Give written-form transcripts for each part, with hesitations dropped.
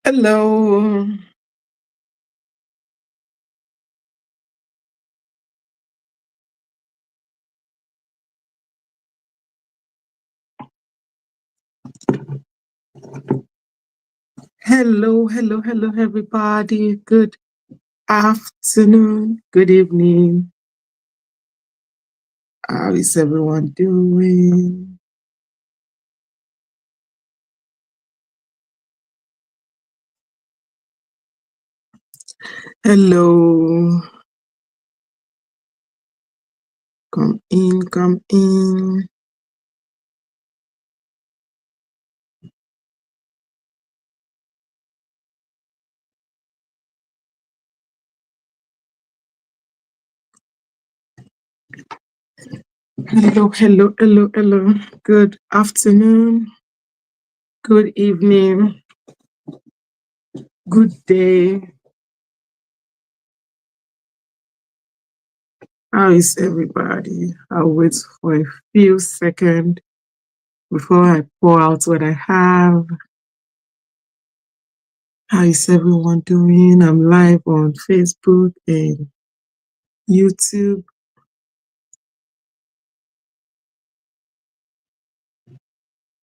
Hello. Hello, everybody. Good afternoon, good evening. How is everyone doing? Hello. Come in, come in. Hello. Good afternoon, good evening, good day. How is everybody? I'll wait for a few seconds before I pour out what I have. How is everyone doing? I'm live on Facebook and YouTube.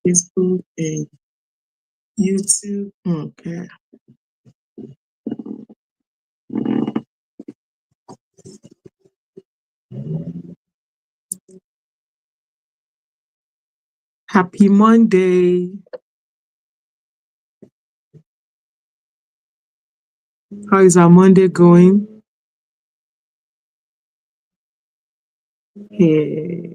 Facebook and YouTube. Okay. Happy Monday. How is our Monday going? Hey.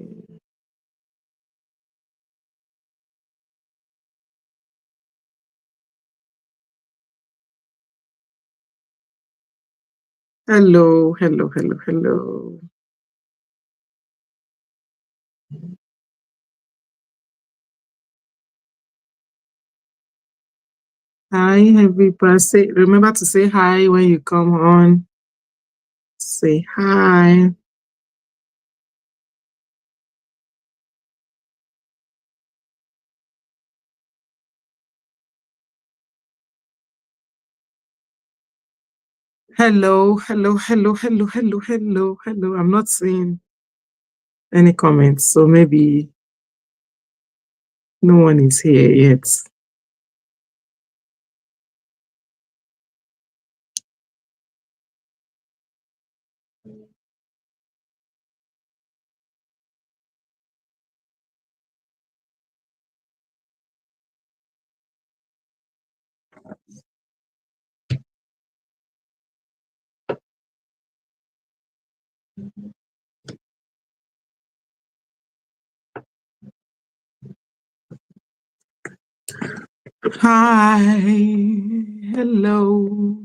Hello. Hi, everybody. Remember to say hi when you come on. Say hi. Hello. I'm not seeing any comments, so maybe no one is here yet. Hi. Hello.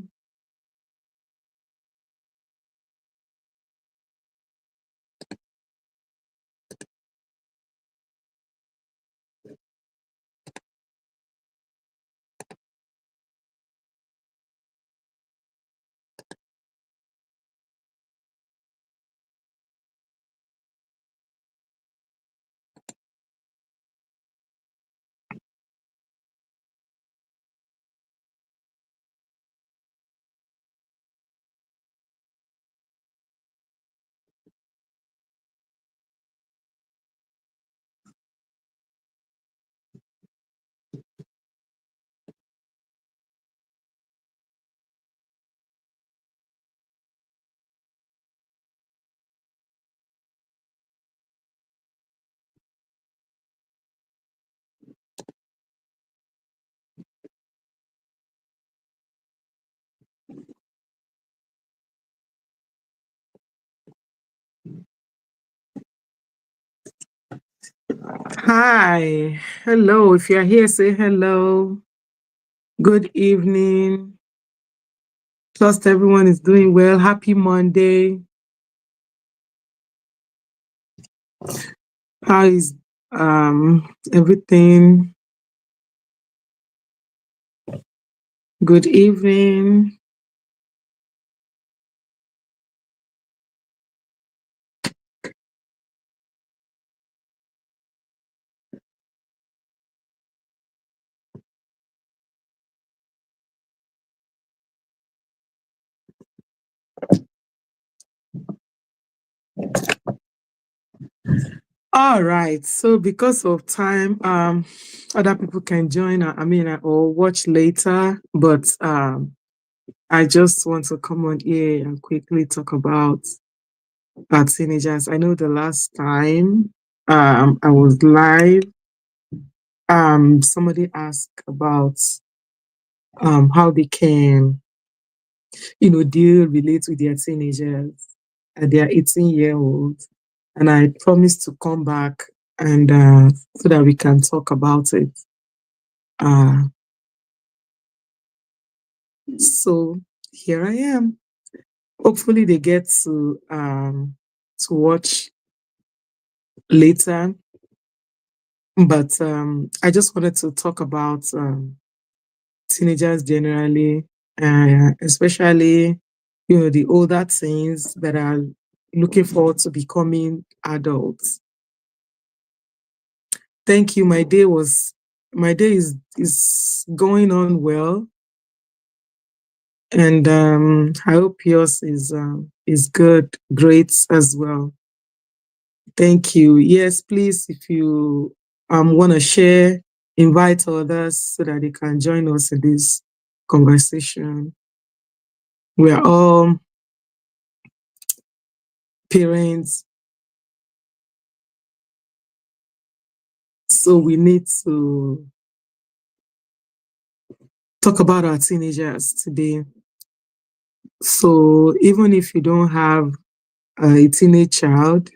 Hi. Hello. If you're here, say hello. Good evening. Trust everyone is doing well. Happy Monday. How is everything? Good evening. All right. So because of time, other people can join, or watch later, but I just want to come on here and quickly talk about our teenagers. I know the last time I was live, somebody asked about how they can, relate with their teenagers at their 18-year-old. And I promised to come back and so that we can talk about it. Uh, so here I am. Hopefully they get to watch later. But I just wanted to talk about teenagers generally, especially the older teens that are looking forward to becoming adults. Thank you. My day is going on well, and I hope yours is good, great as well. Thank you. Yes, please, if you want to share, invite others so that they can join us in this conversation. We are all parents, so we need to talk about our teenagers today. So even if you don't have a teenage child,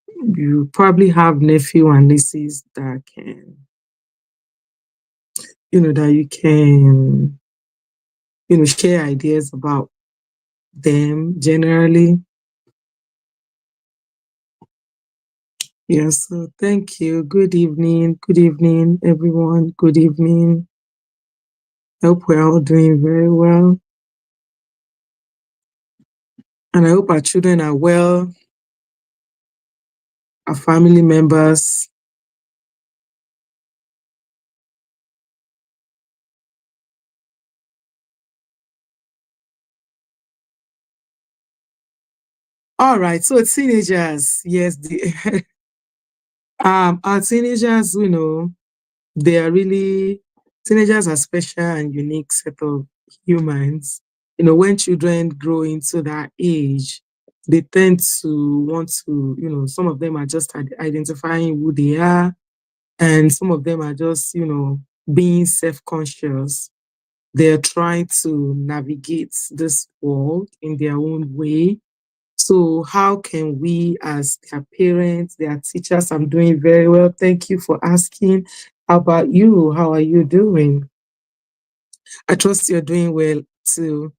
you probably have nephew and nieces that can, that you can, share ideas about them generally. Yes, so thank you. Good evening. Good evening, everyone. Good evening. Hope we're all doing very well. And I hope our children are well, our family members. All right, so teenagers, yes, our teenagers, they are really, teenagers are special and unique set of humans. When children grow into that age, they tend to want to, some of them are just identifying who they are, and some of them are just, being self-conscious. They're trying to navigate this world in their own way. So how can we as their parents, their teachers, I'm doing very well. Thank you for asking. How about you? How are you doing? I trust you're doing well too.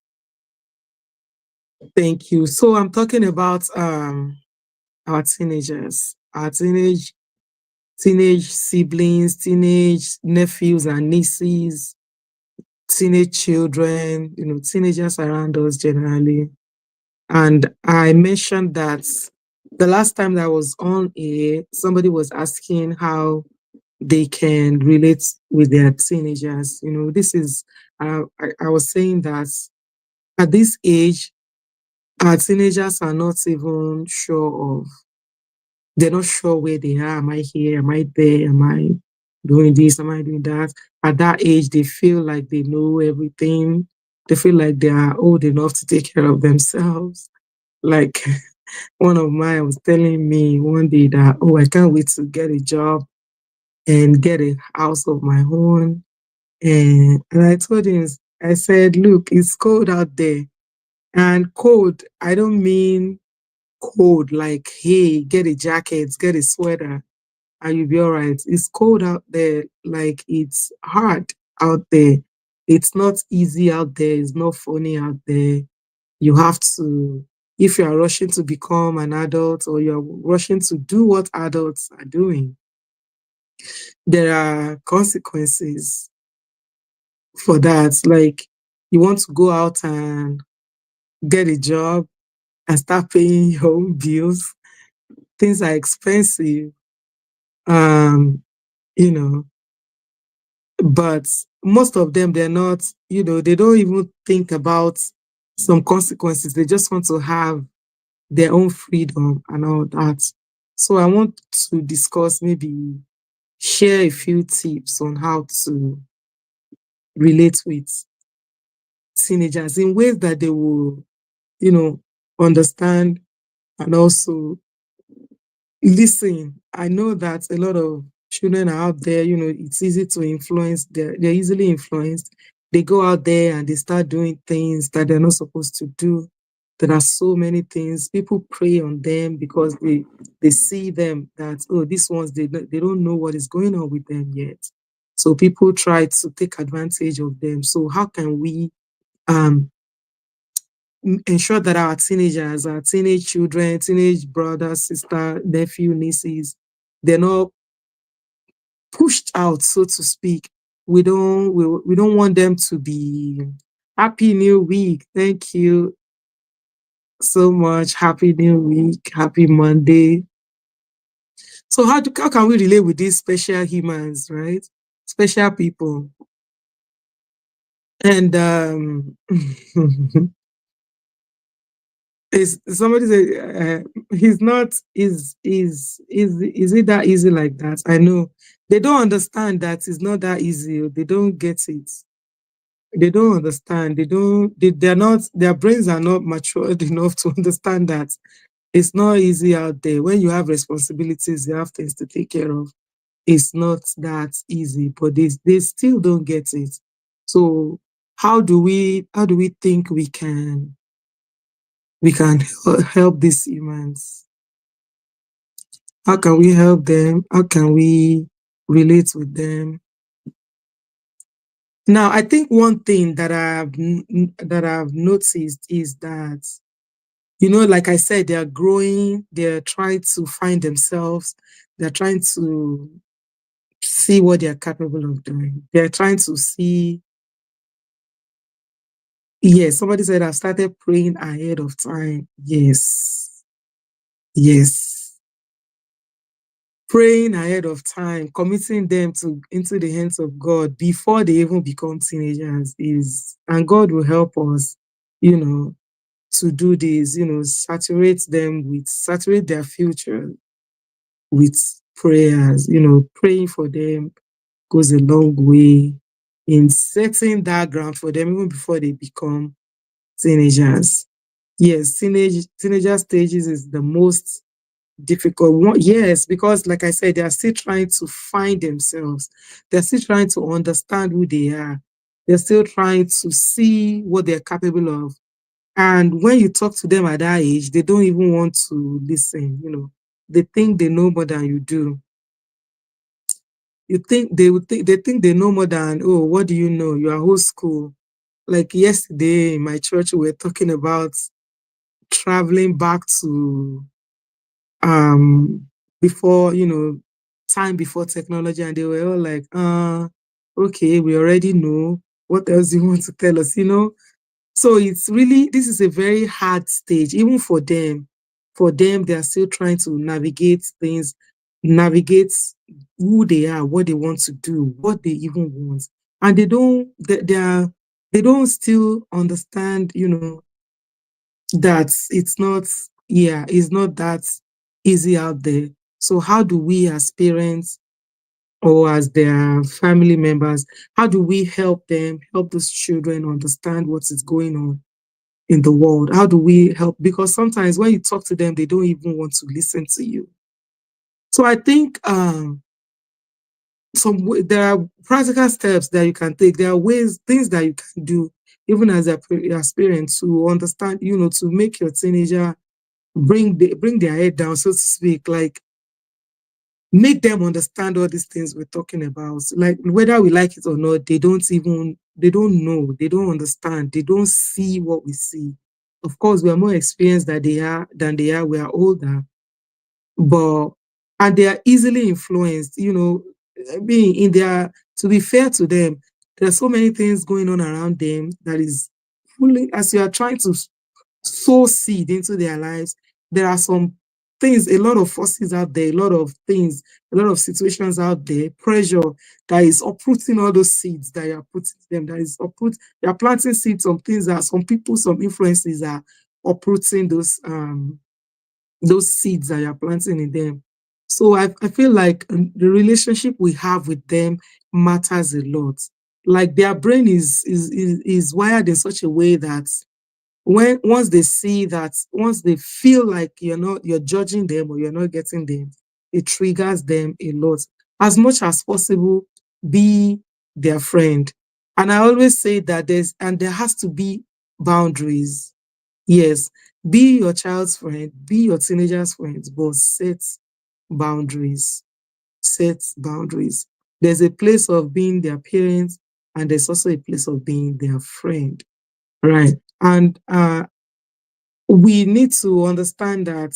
Thank you. So I'm talking about our teenagers, our teenage siblings, teenage nephews and nieces, teenage children, teenagers around us generally. And I mentioned that the last time that I was on air, somebody was asking how they can relate with their teenagers. I was saying that at this age, our teenagers are not even sure of, they're not sure where they are. Am I here? Am I there? Am I doing this? Am I doing that? At that age, they feel like they know everything. They feel like they are old enough to take care of themselves. Like one of mine was telling me one day that, oh, I can't wait to get a job and get a house of my own. And I told him, I said, look, it's cold out there. And cold, I don't mean cold like, hey, get a jacket, get a sweater, and you'll be all right. It's cold out there, like it's hard out there. It's not easy out there. It's not funny out there. You have to, if you are rushing to become an adult or you're rushing to do what adults are doing, there are consequences for that. Like you want to go out and get a job and start paying your own bills. Things are expensive. Um, you know, but most of them, they're not, they don't even think about some consequences. They just want to have their own freedom and all that. So I want to discuss, maybe share a few tips on how to relate with teenagers in ways that they will, you know, understand and also listen. I know that a lot of children are out there, it's easy to influence. They're easily influenced. They go out there and they start doing things that they're not supposed to do. There are so many things. People prey on them because they see them that, oh, these ones, they don't know what is going on with them yet. So people try to take advantage of them. So how can we um ensure that our teenagers, our teenage children, teenage brothers, sister, nephew, nieces, they're not pushed out, so to speak. We don't want them to be happy new week. Thank you so much. Happy new week. Happy Monday. So how can we relate with these special humans, right? Special people. And is somebody say he's not is it that easy like that? I know they don't understand that it's not that easy. They don't get it. They don't understand. They're not, their brains are not matured enough to understand that it's not easy out there. When you have responsibilities, you have things to take care of. It's not that easy, but they still don't get it. So how do we think we can help these humans? How can we help them? How can we relate with them? Now, I think one thing that I've noticed is that, like I said, they're growing, they're trying to find themselves, they're trying to see what they're capable of doing. They're trying to see, yes, somebody said I've started praying ahead of time. Yes, yes. Praying ahead of time, committing them into the hands of God before they even become teenagers and God will help us, you know, to do this, saturate their future with prayers, praying for them goes a long way in setting that ground for them even before they become teenagers. Yes, teenager stages is the most difficult one. Yes, because like I said, they are still trying to find themselves. They're still trying to understand who they are. They're still trying to see what they're capable of. And when you talk to them at that age, they don't even want to listen. They think they know more than you do. They think they know more than, oh, what do you know? You are old school. Like yesterday in my church, we were talking about traveling back to um before, time before technology, and they were all like, okay, we already know. What else do you want to tell us? So it's really, this is a very hard stage, even for them. For them, they are still trying to navigate things, navigate who they are, what they want to do, what they even want. And they don't still understand, that it's not that easy out there. So how do we as parents or as their family members, how do we help them, help those children understand what is going on in the world? How do we help? Because sometimes when you talk to them, they don't even want to listen to you. So I think there are practical steps that you can take. There are things that you can do, even as parents, to understand, to make your teenager bring their head down, so to speak, like make them understand all these things we're talking about. Like whether we like it or not, they don't know, they don't understand, they don't see what we see. Of course, we are more experienced than they are, we are older, but and they are easily influenced, being in their to be fair to them, there are so many things going on around them that is fully, as you are trying to sow seed into their lives, there are some things, a lot of forces out there, a lot of things, a lot of situations out there, pressure that is uprooting all those seeds that you are putting them, that is you are planting seeds, some things that some people, some influences are uprooting those seeds that you are planting in them. So I feel like the relationship we have with them matters a lot. Like their brain is wired in such a way that when once they see that, once they feel like you're judging them or you're not getting them, it triggers them a lot. As much as possible, be their friend. And I always say that there has to be boundaries. Yes, be your child's friend, be your teenager's friend, but boundaries. Set boundaries. There's a place of being their parents, and there's also a place of being their friend. Right. And we need to understand that,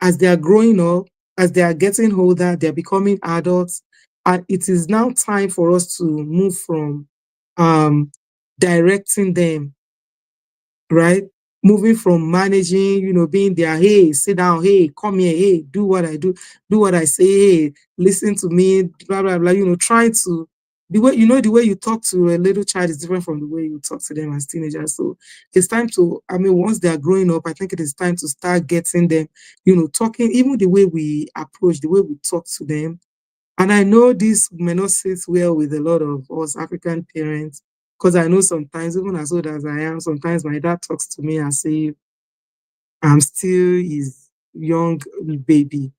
as they are growing up, as they are getting older, they're becoming adults, and it is now time for us to move from um, directing them, right? Moving from managing, being there, hey, sit down, hey, come here, hey, do what I do what I say, hey, listen to me, blah, blah, blah, trying to, the way you talk to a little child is different from the way you talk to them as teenagers. So it's time to, once they are growing up, I think it is time to start getting them, talking, even the way we approach, the way we talk to them. And I know this may not sit well with a lot of us African parents, because I know sometimes, even as old as I am, sometimes my dad talks to me as if I'm still his young baby.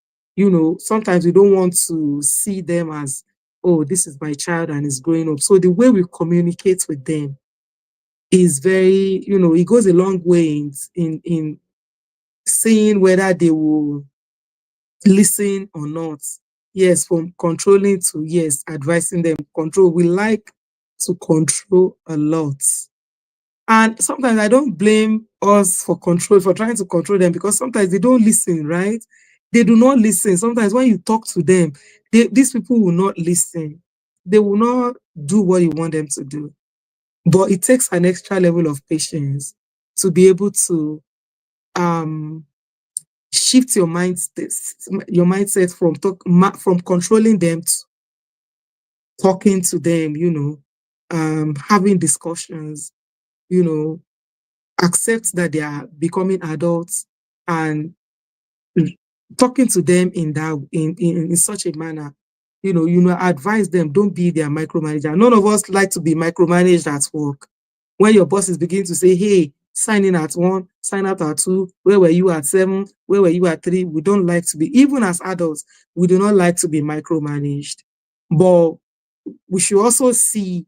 Sometimes we don't want to see them as, oh, this is my child and is growing up. So the way we communicate with them is very, it goes a long way in seeing whether they will listen or not. Yes, from controlling to, yes, advising them. Control. We like to control a lot. And sometimes I don't blame us for trying to control them, because sometimes they don't listen, right? They do not listen. Sometimes when you talk to them, these people will not listen. They will not do what you want them to do. But it takes an extra level of patience to be able to um shift your mindset from from controlling them to talking to them, having discussions, you know accept that they are becoming adults, and talking to them in such a manner, advise them. Don't be their micromanager. None of us like to be micromanaged at work. When your boss is beginning to say, hey, sign in at 1, sign out at 2, where were you at 7, where were you at 3? We don't like to be, even as adults, we do not like to be micromanaged. But we should also see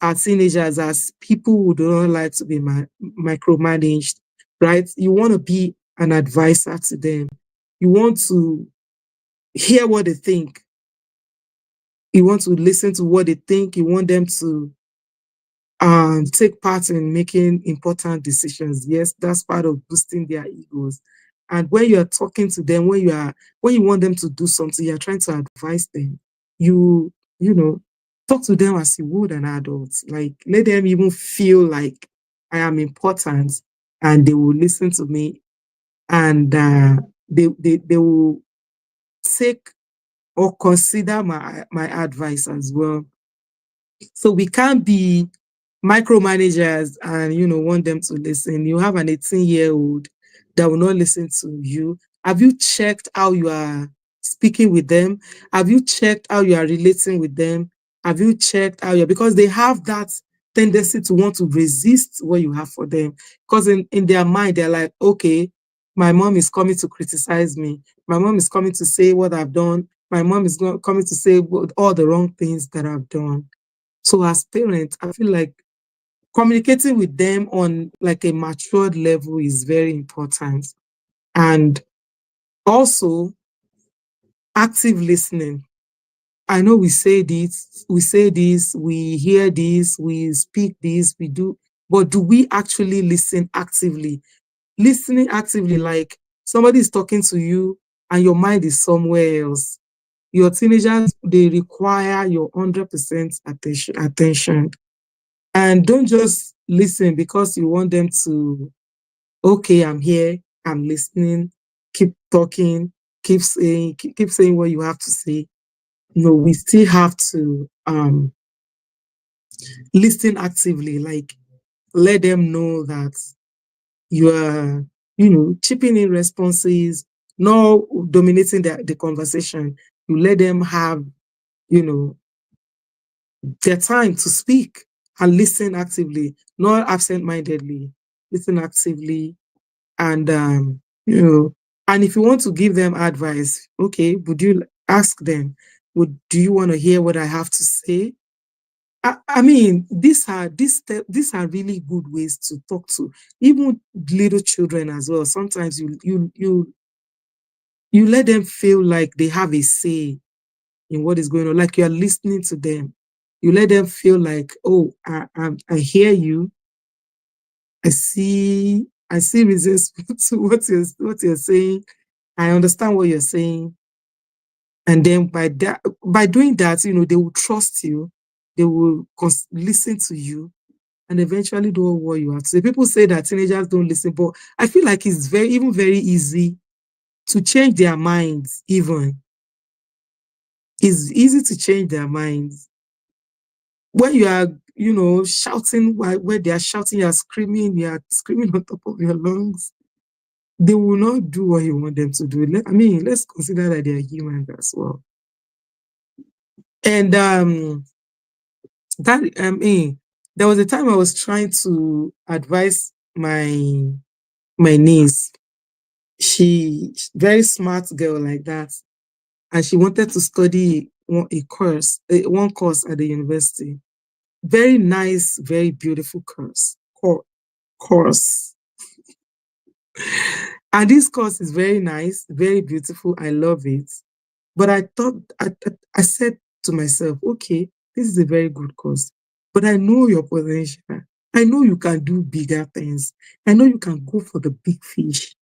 our teenagers as people who do not like to be micromanaged, right? You want to be an advisor to them. You want to hear what they think. You want to listen to what they think. You want them to take part in making important decisions. Yes, that's part of boosting their egos. And when you are talking to them, when you want them to do something, you're trying to advise them. You talk to them as you would an adult. Like, let them even feel like I am important, and they will listen to me, and they will take or consider my advice as well. So we can't be micromanagers and want them to listen. You have an 18-year-old that will not listen to you. Have you checked how you are speaking with them? Have you checked how you are relating with them? Have you checked how you're, because they have that tendency to want to resist what you have for them. Because in their mind, they're like, okay, my mom is coming to criticize me. My mom is coming to say what I've done. My mom is coming to say all the wrong things that I've done. So as parents, I feel like communicating with them on like a matured level is very important. And also active listening. I know we say this, we hear this, we speak this, we do, but do we actually listen actively? Listening actively, like somebody is talking to you and your mind is somewhere else. Your teenagers, they require your 100% attention. And don't just listen because you want them to, okay, I'm here, I'm listening, keep talking, keep saying what you have to say. No, we still have to listen actively, like let them know that you are, chipping in responses, not dominating the conversation. You let them have, you know, their time to speak and listen actively, not absent-mindedly. Listen actively, and you know, and if you want to give them advice, okay, would you ask them? Would Do you want to hear what I have to say? I mean, these are really good ways to talk to even little children as well. Sometimes you let them feel like they have a say in what is going on, like you are listening to them. You let them feel like, oh, I hear you. I see reasons to what you're saying. I understand what you're saying. And then by doing that, they will trust you. They will listen to you and eventually do what you have to say. People say that teenagers don't listen, but I feel like it's very easy to change their minds. Even it's easy to change their minds when you are, shouting where they are shouting, you are screaming on top of your lungs. They will not do what you want them to do. I mean, let's consider that they are humans as well. And that I mean, there was a time I was trying to advise my niece. She very smart girl like that, and she wanted to study one course at the university. Very nice, very beautiful course. And this course is very nice, very beautiful. I love it. But I said to myself, okay, this is a very good course, but I know your potential. I know you can do bigger things. I know you can go for the big fish.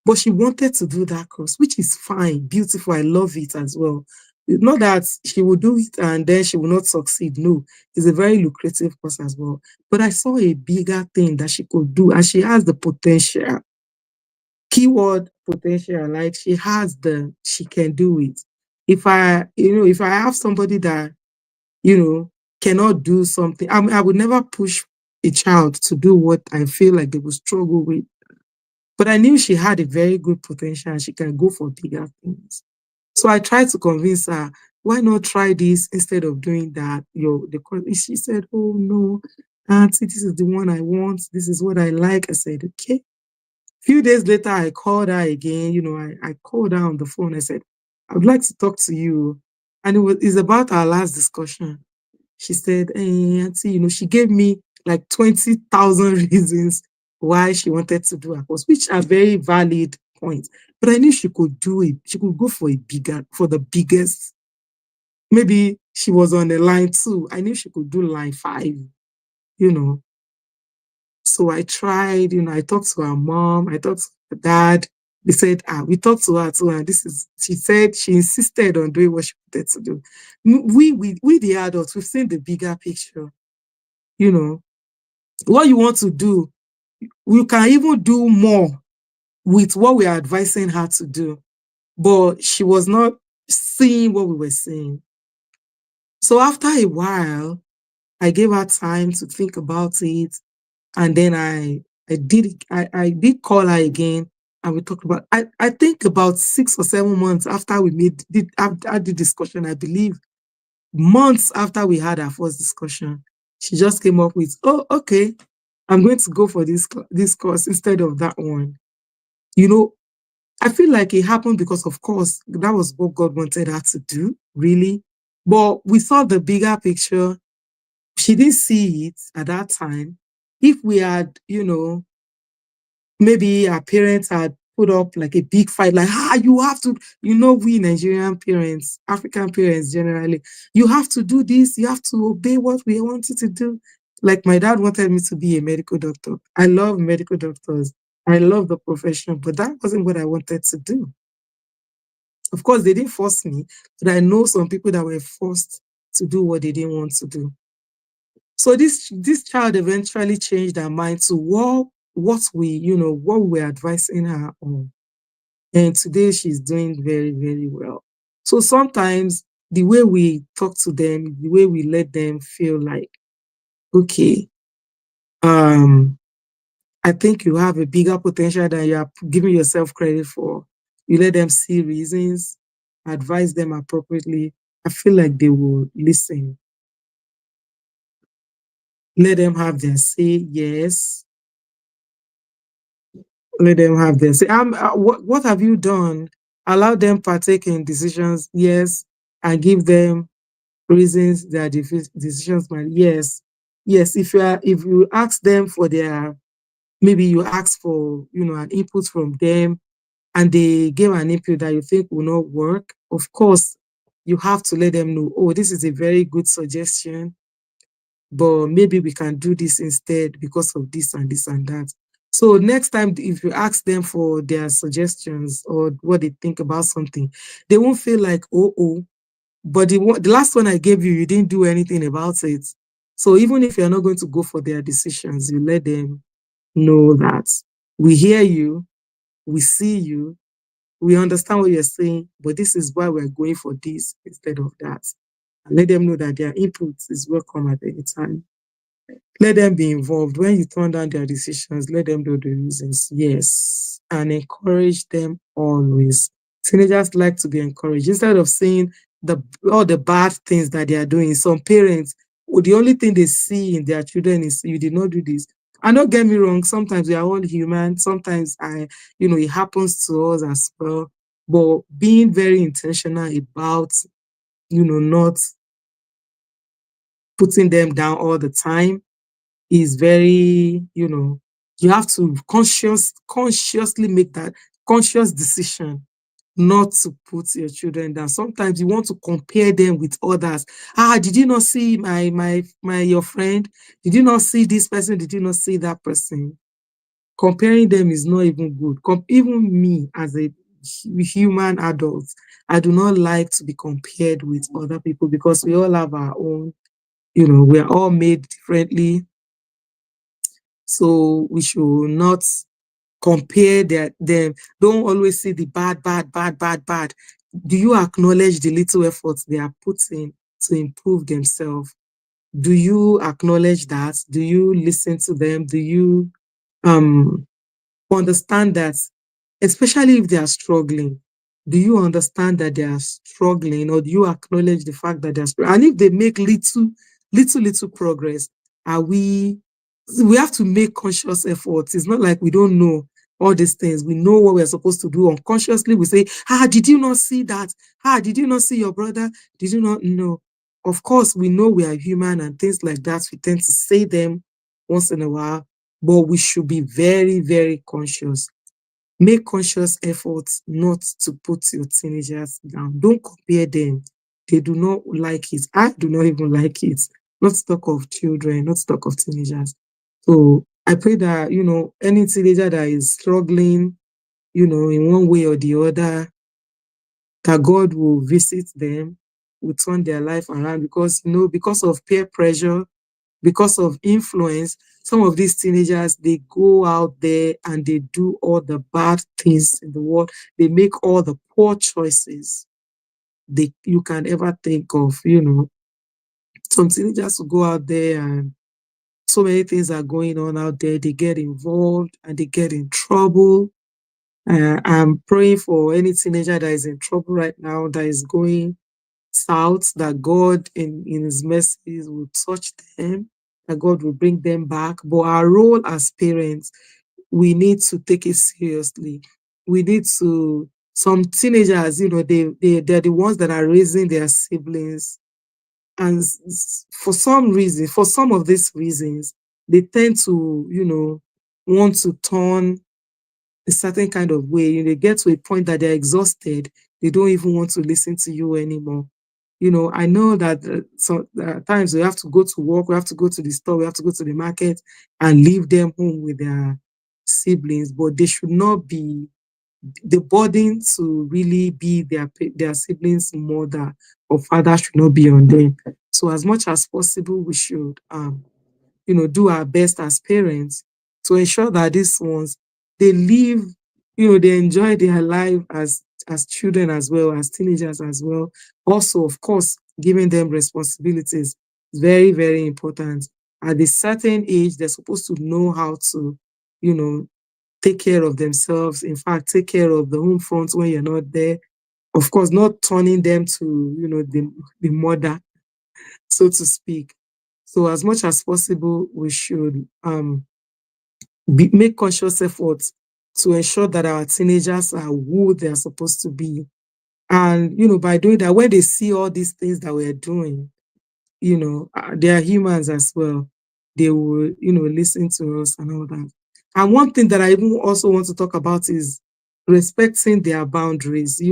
But she wanted to do that course, which is fine, beautiful. I love it as well. Not that she will do it and then she will not succeed. No, it's a very lucrative course as well. But I saw a bigger thing that she could do, and she has the potential. Keyword potential, like she can do it. If I have somebody that, you know, cannot do something, I would never push a child to do what I feel like they will struggle with. But I knew she had a very good potential and she can go for bigger things. So I tried to convince her, why not try this instead of doing that? She said, oh no, auntie, this is the one I want. This is what I like. I said, okay. Few days later, I called her again. I called her on the phone. I said, I would like to talk to you. And it's about our last discussion. She said, hey, auntie, she gave me like 20,000 reasons why she wanted to do her course, which are very valid points. But I knew she could do it. She could go for the biggest. Maybe she was on the line 2. I knew she could do line 5, you know. So I tried, I talked to her mom, I talked to her dad. They said, we talked to her too, and she said she insisted on doing what she wanted to do. We the adults, we've seen the bigger picture. What you want to do, we can even do more with what we are advising her to do. But she was not seeing what we were seeing. So after a while, I gave her time to think about it. And then I did call her again, and we talked about, I think about 6 or 7 months after had the discussion, I believe months after we had our first discussion, she just came up with, oh, okay, I'm going to go for this course instead of that one. I feel like it happened because, of course, that was what God wanted her to do, really. But we saw the bigger picture. She didn't see it at that time. If we had, maybe our parents had put up like a big fight, like, you have to, we Nigerian parents, African parents generally, you have to do this, you have to obey what we want you to do. Like my dad wanted me to be a medical doctor. I love medical doctors. I love the profession, but that wasn't what I wanted to do. Of course, they didn't force me, but I know some people that were forced to do what they didn't want to do. So this child eventually changed her mind to what we were advising her on. And today she's doing very, very well. So sometimes the way we talk to them, the way we let them feel like, okay, I think you have a bigger potential than you are giving yourself credit for. you let them see reasons, advise them appropriately, I feel like they will listen. Let them have their say, yes. Let them have their say. What have you done? Allow them partake in decisions, yes, and give them reasons their decisions might, yes. Yes, if you ask them for their, maybe you ask for, an input from them, and they give an input that you think will not work, of course, you have to let them know, oh, this is a very good suggestion, but maybe we can do this instead because of this and this and that. So next time, if you ask them for their suggestions or what they think about something, they won't feel like, oh, but the last one I gave you, you didn't do anything about it. So even if you're not going to go for their decisions, you let them know that we hear you, we see you, we understand what you're saying, but this is why we're going for this instead of that. And let them know that their input is welcome at any time. Let them be involved. When you turn down their decisions, let them know the reasons. Yes. And encourage them always. Teenagers like to be encouraged. Instead of seeing all the bad things that they are doing, some parents, the only thing they see in their children is, you did not do this. And don't get me wrong, sometimes we are all human. Sometimes it happens to us as well. But being very intentional about, not putting them down all the time is very, you have to consciously make that conscious decision not to put your children down. Sometimes you want to compare them with others. Did you not see your friend? Did you not see this person? Did you not see that person? Comparing them is not even good. Even me as a human adult, I do not like to be compared with other people because we all have our own, we are all made differently. So we should not compare them. Don't always see the bad, bad, bad, bad, bad. Do you acknowledge the little efforts they are putting to improve themselves? Do you acknowledge that? Do you listen to them? Do you understand that, especially if they are struggling, do you understand that they are struggling, or do you acknowledge the fact that they're struggling? And if they make little progress, are we have to make conscious efforts. It's not like we don't know all these things. We know what we're supposed to do. Unconsciously, we say, did you not see that? Did you not see your brother? Did you not know? Of course, we know we are human and things like that. We tend to say them once in a while, but we should be very, very conscious. Make conscious efforts not to put your teenagers down. Don't compare them. They do not like it. I do not even like it. Not to talk of children, not to talk of teenagers. So I pray that, any teenager that is struggling, in one way or the other, that God will visit them, will turn their life around, because, because of peer pressure, because of influence, some of these teenagers, they go out there and they do all the bad things in the world. They make all the poor choices you can ever think of. Some teenagers will go out there and so many things are going on out there. They get involved and they get in trouble. I'm praying for any teenager that is in trouble right now, that is going south, that God in his mercies will touch them, that God will bring them back. But our role as parents, we need to take it seriously. We need to, some teenagers, they're the ones that are raising their siblings. And for some reason, for some of these reasons, they tend to, want to turn a certain kind of way. They get to a point that they're exhausted. They don't even want to listen to you anymore. I know that times we have to go to work, we have to go to the store, we have to go to the market and leave them home with their siblings, but they should not be the burden to really be their siblings' mother or father should not be on them. So as much as possible, we should do our best as parents to ensure that these ones, they live, they enjoy their life as children as well, as teenagers as well. Also, of course, giving them responsibilities is very, very important. At a certain age, they're supposed to know how to, you know, take care of themselves. In fact, take care of the home front when you're not there. Of course, not turning them to, the mother, so to speak. So as much as possible, we should make conscious efforts to ensure that our teenagers are who they are supposed to be. And, by doing that, when they see all these things that we're doing, they are humans as well. They will, listen to us and all that. And one thing that I even also want to talk about is respecting their boundaries. We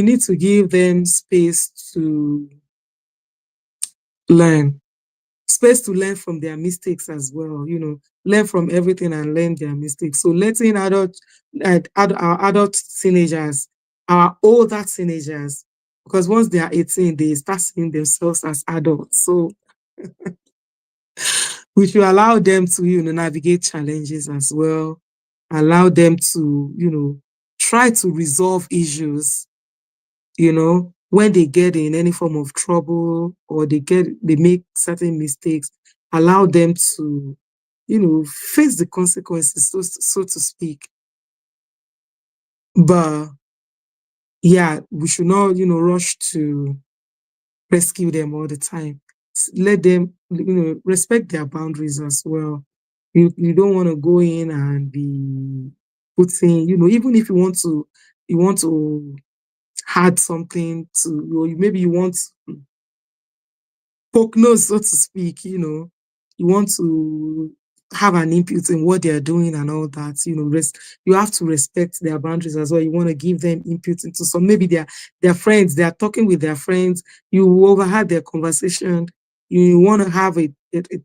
need to give them learn space to learn from their mistakes as well, learn from everything and learn their mistakes. So letting our adult teenagers, our older teenagers, because once they are 18, they start seeing themselves as adults. So we should allow them to, navigate challenges as well, allow them to, try to resolve issues, when they get in any form of trouble or they make certain mistakes, allow them to, face the consequences, so to speak. But yeah, we should not, rush to rescue them all the time. Let them, respect their boundaries as well. You don't want to go in and be putting, even if you want to add something to, or maybe you want poke nose, so to speak, you want to have an input in what they are doing and all that, you have to respect their boundaries as well. You want to give them input into some, maybe their friends, they are talking with their friends, you overheard their conversation, you want to have a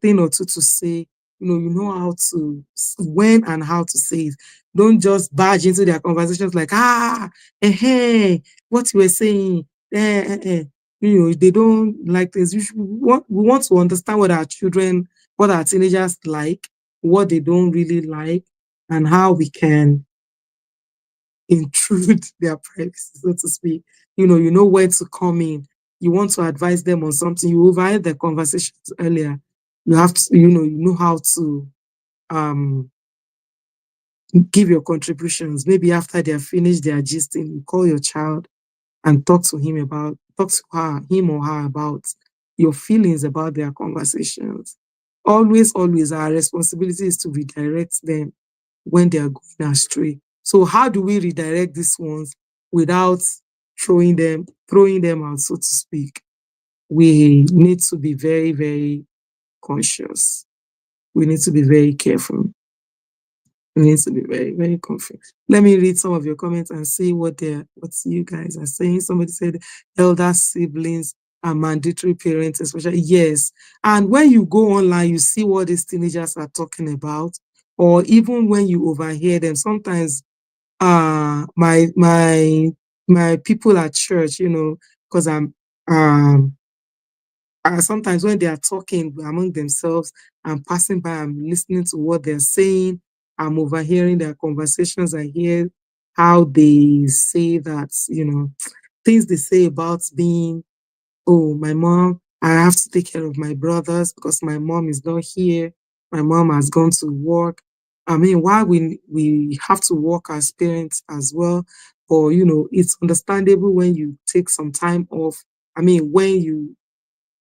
thing or two to say, you know how to, when and how to say it. Don't just barge into their conversations like, hey, what you were saying, they don't like this. We want to understand what our teenagers like, what they don't really like, and how we can intrude their privacy, so to speak. You know where to come in. You want to advise them on something. You overheard the conversations earlier. You have to, you know how to um give your contributions. Maybe after they have finished their gisting, you call your child and talk to him or her about your feelings about their conversations. Always, our responsibility is to redirect them when they are going astray. So how do we redirect these ones without throwing them out, so to speak? We need to be very, very conscious. We need to be very careful. We need to be very, very confident. Let me read some of your comments and see what you guys are saying. Somebody said elder siblings are mandatory parents, especially. Yes. And when you go online, you see what these teenagers are talking about, or even when you overhear them, sometimes my people at church, because sometimes when they are talking among themselves, I'm passing by, I'm listening to what they're saying, I'm overhearing their conversations. I hear how they say that, things they say about being, oh, my mom, I have to take care of my brothers because my mom is not here. My mom has gone to work. I mean, why we have to work as parents as well. But, it's understandable when you take some time off. I mean, when you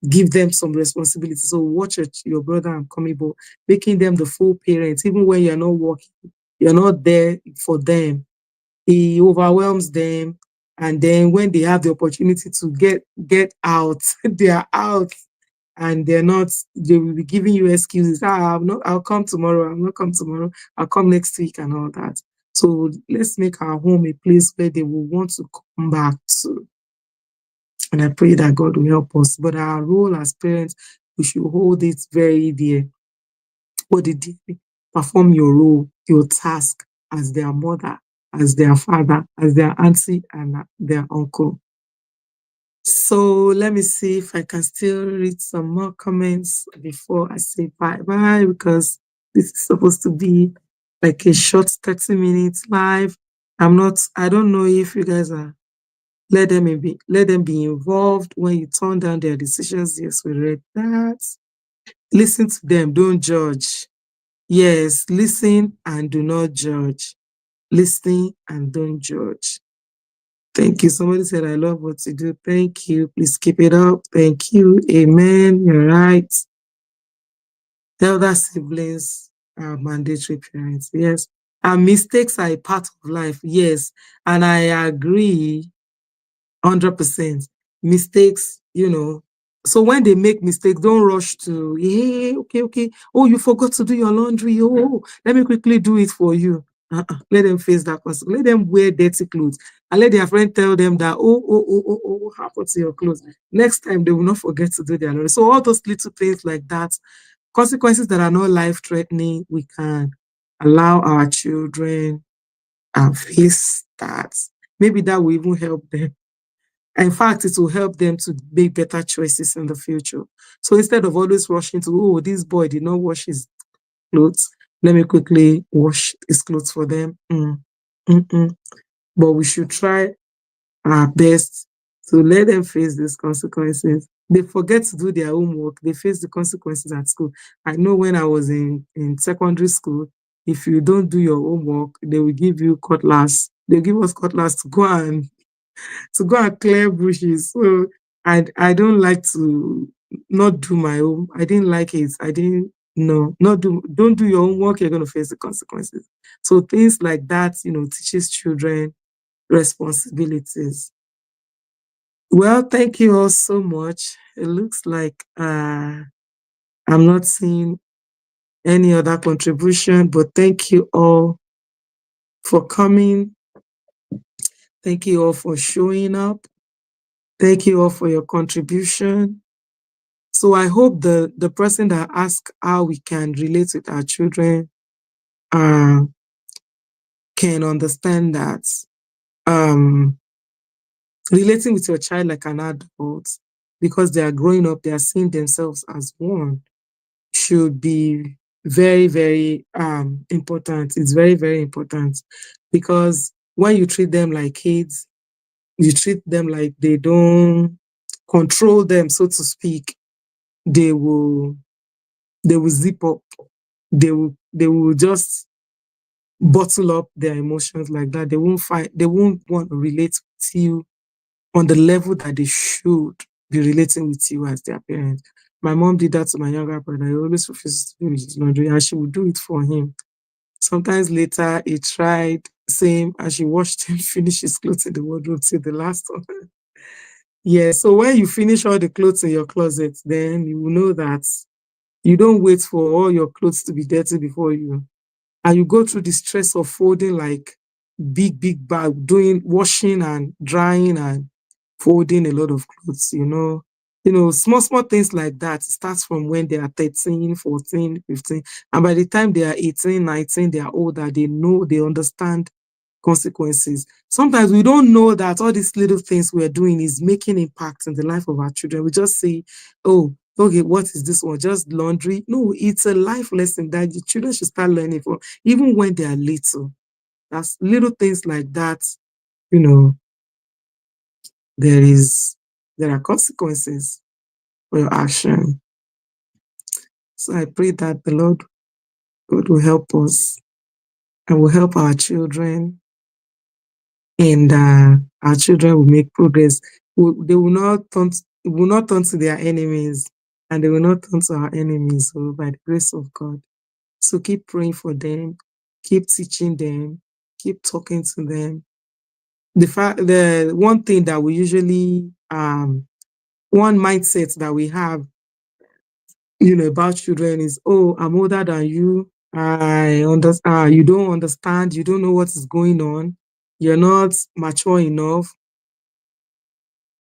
give them some responsibility. So watch your brother and coming, but making them the full parents, even when you're not working, you're not there for them. It overwhelms them. And then when they have the opportunity to get out, they are out and they will be giving you excuses. I'll come tomorrow, I'll not come tomorrow, I'll come next week and all that. So let's make our home a place where they will want to come back to. And I pray that God will help us. But our role as parents, we should hold it very dear. What did you perform your role, your task as their mother, as their father, as their auntie, and their uncle. So let me see if I can still read some more comments before I say bye bye, because this is supposed to be like a short 30 minutes live. I don't know if you guys are let them be involved when you turn down their decisions. Yes, we read that. Listen to them, don't judge. Yes, listen and do not judge. Listen and don't judge. Thank you. Somebody said, I love what you do. Thank you. Please keep it up. Thank you. Amen. You're right. Elder siblings are mandatory parents. Yes. And mistakes are a part of life. Yes. And I agree 100%. Mistakes, so when they make mistakes, don't rush to, hey, okay. Oh, you forgot to do your laundry. Oh, let me quickly do it for you. Let them face that person. Let them wear dirty clothes and let their friend tell them that, what happened to your clothes? Next time, they will not forget to do their laundry. So all those little things like that, consequences that are not life-threatening, we can allow our children and face that. Maybe that will even help them. In fact, it will help them to make better choices in the future. So instead of always rushing to, oh, this boy did not wash his clothes, let me quickly wash his clothes for them. But we should try our best to let them face these consequences. They forget to do their homework, they face the consequences at school. I know when I was in secondary school, if you don't do your homework, they will give you cutlass. They give us cutlass to go and clear bushes. So I don't like to not do my own. I didn't like it. I didn't no not do don't do your own work, you're gonna face the consequences. So things like that, teaches children responsibilities. Well, thank you all so much. It looks like I'm not seeing any other contribution, but thank you all for coming. Thank you all for showing up. Thank you all for your contribution. So I hope the person that asked how we can relate with our children uh, can understand that relating with your child like an adult, because they are growing up, they are seeing themselves as one, should be very, very important. It's very, very important, because when you treat them like kids, you treat them like they don't control them, so to speak, they will zip up. They will just bottle up their emotions like that. They won't want to relate with you on the level that they should be relating with you as their parent. My mom did that to my younger brother. He always refuses to do his laundry, and she would do it for him. Sometimes later he tried, same, and she watched him finish his clothes in the wardrobe till the last one. Yeah, so when you finish all the clothes in your closet, then you will know that you don't wait for all your clothes to be dirty before you, and you go through the stress of folding like big bag, doing washing and drying and folding a lot of clothes, small things like that. It starts from when they are 13, 14, 15. And by the time they are 18, 19, they are older, they know, they understand consequences. Sometimes we don't know that all these little things we're doing is making impact in the life of our children. We just say, oh, okay, what is this one? Just laundry? No, it's a life lesson that the children should start learning from, even when they are little. That's little things like that, you know, there are consequences for your action. So I pray that the Lord God will help us and will help our children, and our children will make progress. They will not turn to their enemies, and they will not turn to our enemies. So by the grace of God, so keep praying for them, keep teaching them, keep talking to them. The one thing that we usually one mindset that we have, about children is, oh, I'm older than you. I understand. You don't understand. You don't know what is going on. You're not mature enough.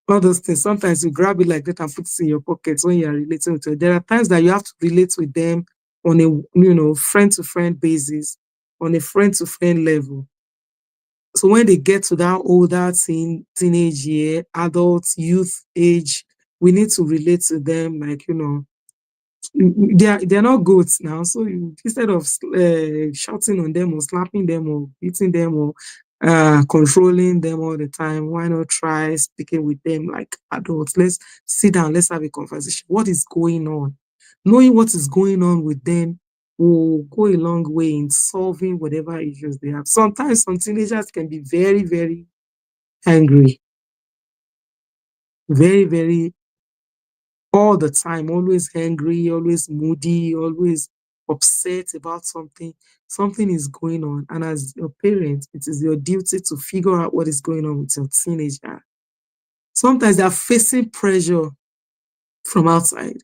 All those things. Sometimes you grab it like that and put it in your pockets when you are relating with them. There are times that you have to relate with them on a friend to friend basis, on a friend to friend level. So when they get to that older teenage year, adult, youth age, we need to relate to them like, they're not goats now. So instead of shouting on them or slapping them or beating them or controlling them all the time, why not try speaking with them like adults? Let's sit down, let's have a conversation. What is going on? Knowing what is going on with them will go a long way in solving whatever issues they have. Sometimes some teenagers can be very, very angry, very, very all the time, always angry, always moody, always upset about something. Something is going on. And as your parent, it is your duty to figure out what is going on with your teenager. Sometimes they are facing pressure from outside.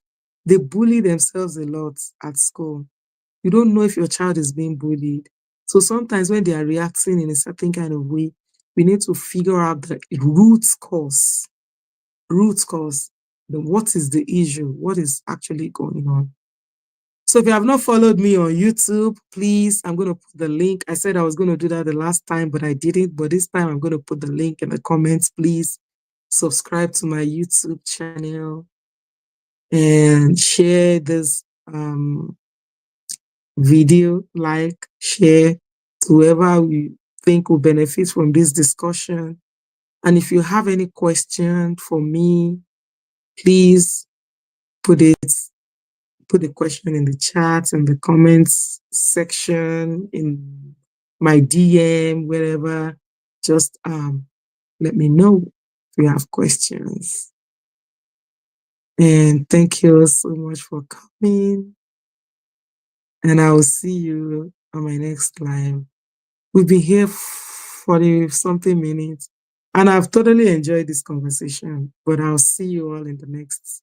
They bully themselves a lot at school. You don't know if your child is being bullied. So sometimes when they are reacting in a certain kind of way, we need to figure out the root cause. Root cause. What is the issue? What is actually going on? So if you have not followed me on YouTube, please, I'm going to put the link. I said I was going to do that the last time, but I didn't. But this time I'm going to put the link in the comments. Please subscribe to my YouTube channel and share this video, like, share to whoever we think will benefit from this discussion. And if you have any question for me, please put the question in the chat, in the comments section, in my DM, wherever. Just let me know if you have questions. And thank you so much for coming. And I will see you on my next live. We've been here for something minutes, and I've totally enjoyed this conversation. But I'll see you all in the next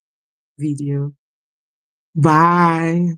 video. Bye.